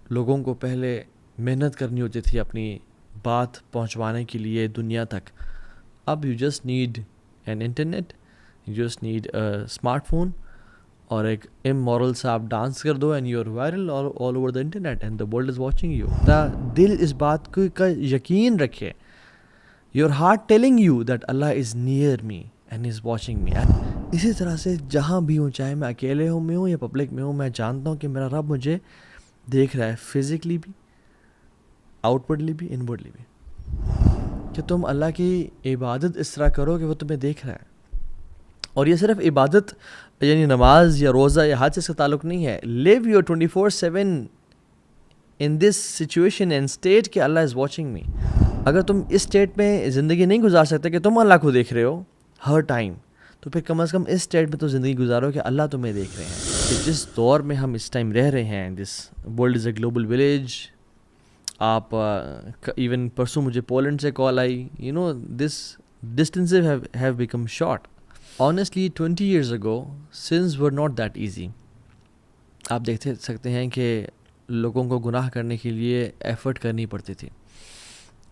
لوگوں کو پہلے محنت کرنی ہوتی تھی اپنی بات پہنچوانے کے لیے دنیا تک. اب you just need an internet, you just need smartphone, اور ایک امورل سا آپ ڈانس کر دو and you are viral all over the internet and the world is watching you. دل اس بات کا یقین رکھے, your heart telling you that Allah is near me and is watching me. اسی طرح سے جہاں بھی ہوں, چاہے میں اکیلے میں ہوں یا پبلک میں ہوں, میں جانتا ہوں کہ میرا رب مجھے دیکھ رہا ہے, فزیکلی بھی, آؤٹ ورڈلی بھی, ان ورڈلی بھی. کہ تم اللہ کی عبادت اس طرح کرو کہ وہ تمہیں دیکھ رہا ہے. اور یہ صرف عبادت یعنی نماز یا روزہ یا حج سے تعلق نہیں ہے. Live your 24/7 in this situation and state کہ اللہ از واچنگ می. اگر تم اس اسٹیٹ میں زندگی نہیں گزار سکتے کہ تم اللہ کو دیکھ رہے ہو ہر ٹائم, تو پھر کم از کم اس اسٹیٹ میں تو زندگی گزارو کہ اللہ تمہیں دیکھ رہے ہیں. کہ جس دور میں ہم اس ٹائم رہ رہے ہیں, this world is a global village. آپ ایون پرسوں مجھے پولینڈ سے کال آئی, you know this distances have become short. Honestly 20 years ago sins were not that easy. آپ دیکھ سکتے ہیں کہ لوگوں کو گناہ کرنے کے لیے ایفرٹ کرنی پڑتی تھی.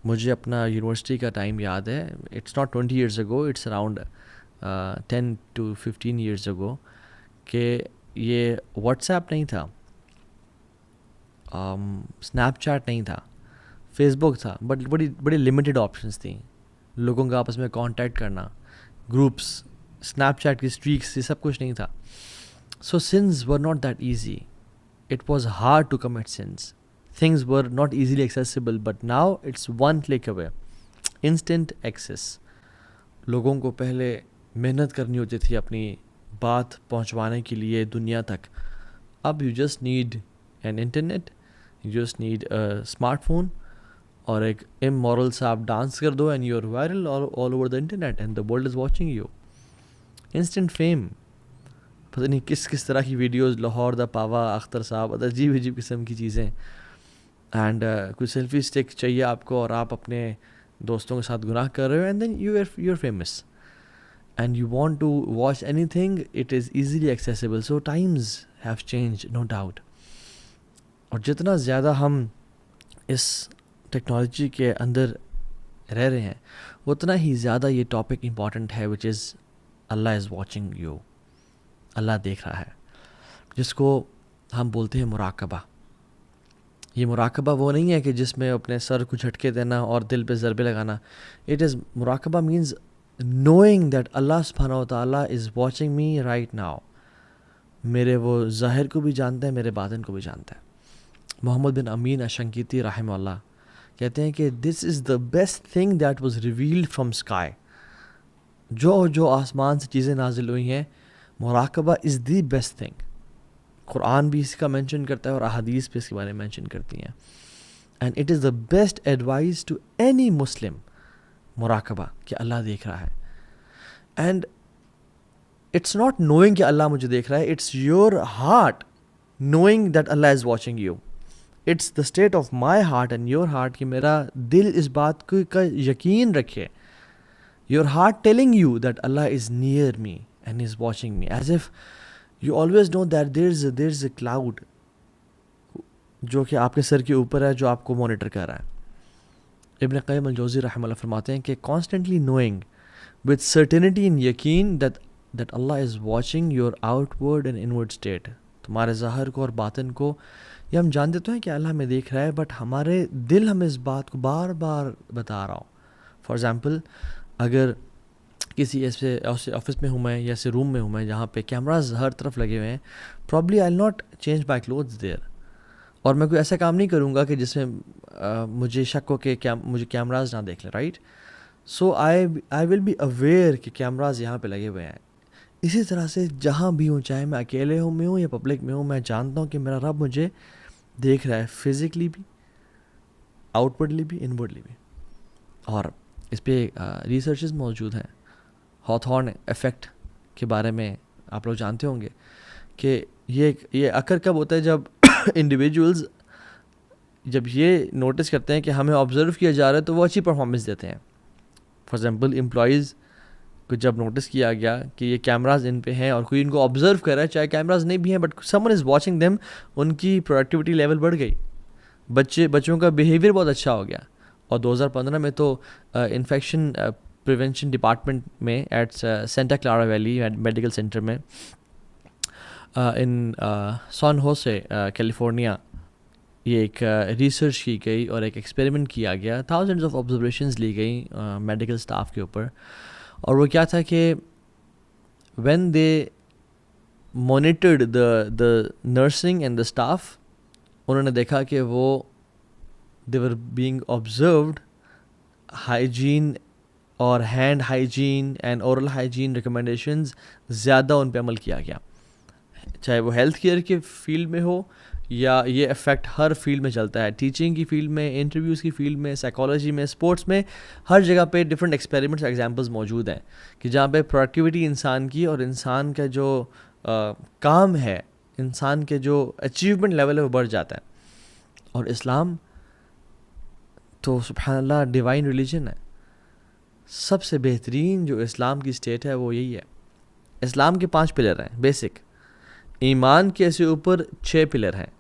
مجھے اپنا یونیورسٹی کا ٹائم یاد ہے. It's not 20 years ago, it's around 10 to 15 years ago کہ یہ واٹس ایپ نہیں تھا, اسنیپ چیٹ نہیں تھا, فیس بک تھا, بٹ بڑی لمیٹڈ آپشنس تھیں لوگوں کا آپس میں کانٹیکٹ کرنا, گروپس, اسنیپ چیٹ کی اسٹریکس, یہ سب کچھ نہیں تھا. So sins were not that easy. It was hard to commit sins. Things were not easily accessible, but now it's one click away, instant access. لوگوں کو پہلے محنت کرنی ہوتی تھی اپنی بات پہنچوانے کے لیے دنیا تک. اب you just need an internet, you just need smartphone, اور ایک امورل سا آپ ڈانس کر دو and you are viral all over the internet and the world is watching you. Instant fame, پتہ نہیں کس طرح کی ویڈیوز, لاہور دا پاوا, اختر صاحب, عجیب قسم کی چیزیں. اینڈ کوئی سیلفی اسٹک چاہیے آپ کو, اور آپ اپنے دوستوں کے ساتھ گناہ کر رہے ہو, and then you are famous and you want to watch anything, it is easily accessible. So times have change, no doubt. اور جتنا زیادہ ہم اس ٹیکنالوجی کے اندر رہ رہے ہیں, اتنا ہی زیادہ یہ ٹاپک امپورٹنٹ ہے, وچ از اللہ از واچنگ یو. اللہ دیکھ رہا ہے, جس کو ہم بولتے ہیں مراقبہ. یہ مراقبہ وہ نہیں ہے کہ جس میں اپنے سر کو جھٹکے دینا اور دل پہ ضربے لگانا. اٹ از مراقبہ مینز نوئنگ دیٹ اللہ سبحانہ و تعالیٰ از واچنگ می رائٹ ناؤ. میرے وہ ظاہر کو بھی جانتا ہے, میرے باطن کو بھی جانتا ہے. محمد بن امین اشنقیطی رحمہ اللہ کہتے ہیں کہ this is the best thing that was revealed from sky. جو آسمان سے چیزیں نازل ہوئی ہیں, مراقبہ از دی بیسٹ تھنگ. قرآن بھی اس کا مینشن کرتا ہے اور احادیث بھی اس کے بارے میں مینشن کرتی ہیں. And it is the best advice to any Muslim, مراقبہ, کہ اللہ دیکھ رہا ہے. اینڈ اٹس ناٹ نوئنگ کہ اللہ مجھے دیکھ رہا ہے, it's your heart knowing that Allah is watching you. It's the state of my heart and your heart کہ میرا دل اس بات کا یقین رکھے, your heart telling you that Allah is near me and is watching me, as if you always know that there is a cloud جو کہ آپ کے سر کے اوپر ہے, جو آپ کو مانیٹر کر رہا ہے. ابن قیم الجوزی رحمہ اللہ فرماتے ہیں کہ کانسٹنٹلی نوئنگ وتھ سرٹینٹی ان یقین that Allah is watching your out word and inward state, تمہارے ظاہر کو اور باطن کو. یہ ہم جانتے تو ہیں کہ اللہ ہمیں دیکھ رہا ہے, بٹ ہمارے دل ہمیں اس بات کو بار بار بتا رہا ہو. فار ایگزامپل, اگر کسی ایسے آفس میں ہوں میں, یا ایسے روم میں ہوں میں جہاں پہ کیمراز ہر طرف لگے ہوئے ہیں, probably I will not change my clothes there. اور میں کوئی ایسا کام نہیں کروں گا کہ جس میں مجھے شک ہو کہ مجھے کیمراز نہ دیکھ لیں, right. So I will be aware کہ کیمراز یہاں پہ لگے ہوئے ہیں. اسی طرح سے جہاں بھی ہوں, چاہے میں اکیلے میں ہوں یا پبلک میں ہوں, میں جانتا ہوں کہ میرا رب مجھے دیکھ رہا ہے, فزیکلی بھی, آؤٹ ورڈلی بھی, ان ورڈلی بھی. اور اس پہ ریسرچز موجود ہیں. ہاتھورن ایفیکٹ کے بارے میں آپ لوگ جانتے ہوں گے کہ یہ اکر کب ہوتا ہے, جب انڈیویجولز جب یہ نوٹس کرتے ہیں کہ ہمیں آبزرو کیا جا رہا ہے تو وہ اچھی پرفارمنس دیتے ہیں. فار ایگزامپل, امپلائیز کو جب نوٹس کیا گیا کہ یہ کیمراز ان پہ ہیں اور کوئی ان کو آبزرو کر رہا ہے, چاہے کیمراز نہیں بھی ہیں but someone is watching them, ان کی پروڈکٹیوٹی لیول بڑھ گئی. بچوں کا بیہیویئر بہت اچھا ہو گیا. اور 2015 میں تو انفیکشن پریونشن ڈپارٹمنٹ میں at Santa Clara Valley Medical Center میں ان سان ہوسے کیلیفورنیا یہ ایک ریسرچ کی گئی اور ایک ایکسپیریمنٹ کیا گیا. تھاؤزنڈز آف آبزرویشنز لی گئیں میڈیکل اسٹاف کے اوپر. اور وہ کیا تھا کہ when they monitored the nursing and the staff, انہوں نے دیکھا کہ وہ دے ور بینگ آبزروڈ ہائیجین اور hand hygiene and oral hygiene recommendations زیادہ ان پہ عمل کیا گیا, چاہے وہ ہیلتھ کیئر کے فیلڈ میں ہو یا یہ افیکٹ ہر فیلڈ میں چلتا ہے, ٹیچنگ کی فیلڈ میں, انٹرویوز کی فیلڈ میں, سائیکالوجی میں, اسپورٹس میں, ہر جگہ پہ ڈفرینٹ ایکسپیریمنٹس ایگزامپلز موجود ہیں کہ جہاں پہ پروڈکٹیوٹی انسان کی اور انسان کا جو کام ہے, انسان کے جو اچیومنٹ لیول ہے وہ بڑھ جاتا ہے. اور اسلام تو سبحان اللہ ڈیوائن ریلیجن ہے. سب سے بہترین جو اسلام کی اسٹیٹ ہے وہ یہی ہے. اسلام کے 5 پلر ہیں بیسک. ایمان کے سے اوپر 6 پلر ہیں,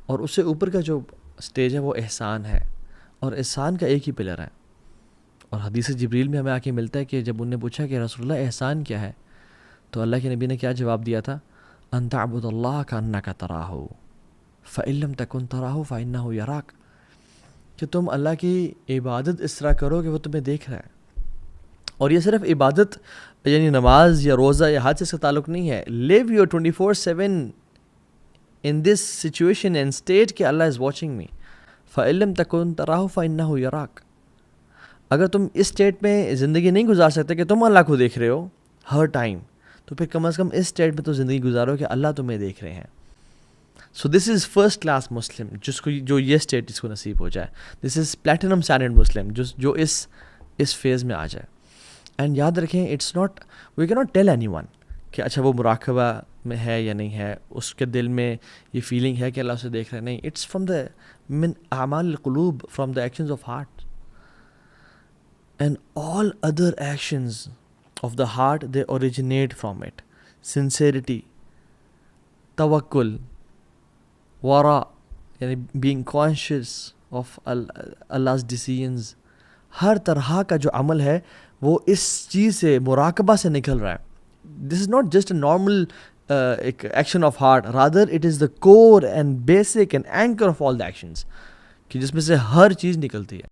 اور اس سے اوپر کا جو اسٹیج ہے وہ احسان ہے, اور احسان کا ایک ہی پلر ہے. اور حدیث جبریل میں ہمیں آ کے ملتا ہے کہ جب انہوں نے پوچھا کہ رسول اللہ احسان کیا ہے, تو اللہ کے نبی نے کیا جواب دیا تھا, ان تعبد اللہ کأنک تراہ فإن لم تکن تراہ فإنہ یراک, کہ تم اللہ کی عبادت اس طرح کرو کہ وہ تمہیں دیکھ رہا ہے. اور یہ صرف عبادت یعنی نماز یا روزہ یا حج سے اس کا تعلق نہیں ہے. Live your 24/7 in this situation and state کہ اللہ از واچنگ می. فإن لم تکن تراہ فإنہ یراک. اگر تم اس اسٹیٹ میں زندگی نہیں گزار سکتے کہ تم اللہ کو دیکھ رہے ہو ہر ٹائم, تو پھر کم از کم اس اسٹیٹ میں تو زندگی گزارو کہ اللہ تمہیں دیکھ رہے ہیں. سو دس از فرسٹ کلاس مسلم, جو یہ اسٹیٹ اس کو نصیب ہو جائے. دس از پلیٹینم اسٹینڈرڈ مسلم, جو اس فیز میں آ جائے. اینڈ یاد رکھیں, it's not, we can not tell anyone کہ اچھا وہ مراقبہ میں ہے یا نہیں ہے, اس کے دل میں یہ فیلنگ ہے کہ اللہ اسے دیکھ رہے ہیں. نہیں, اٹس فرام دا من اعمال القلوب, from the actions of heart. And all other actions of the heart they originate from it. Sincerity, توکل, ورا یعنی being conscious of Allah's decisions, ہر طرح کا جو عمل ہے وہ اس چیز سے, مراقبہ سے نکل رہا ہے. This is not just a normal action of heart, rather it is the core and basic and anchor of all the actions, کہ جس میں سے ہر چیز نکلتی ہے.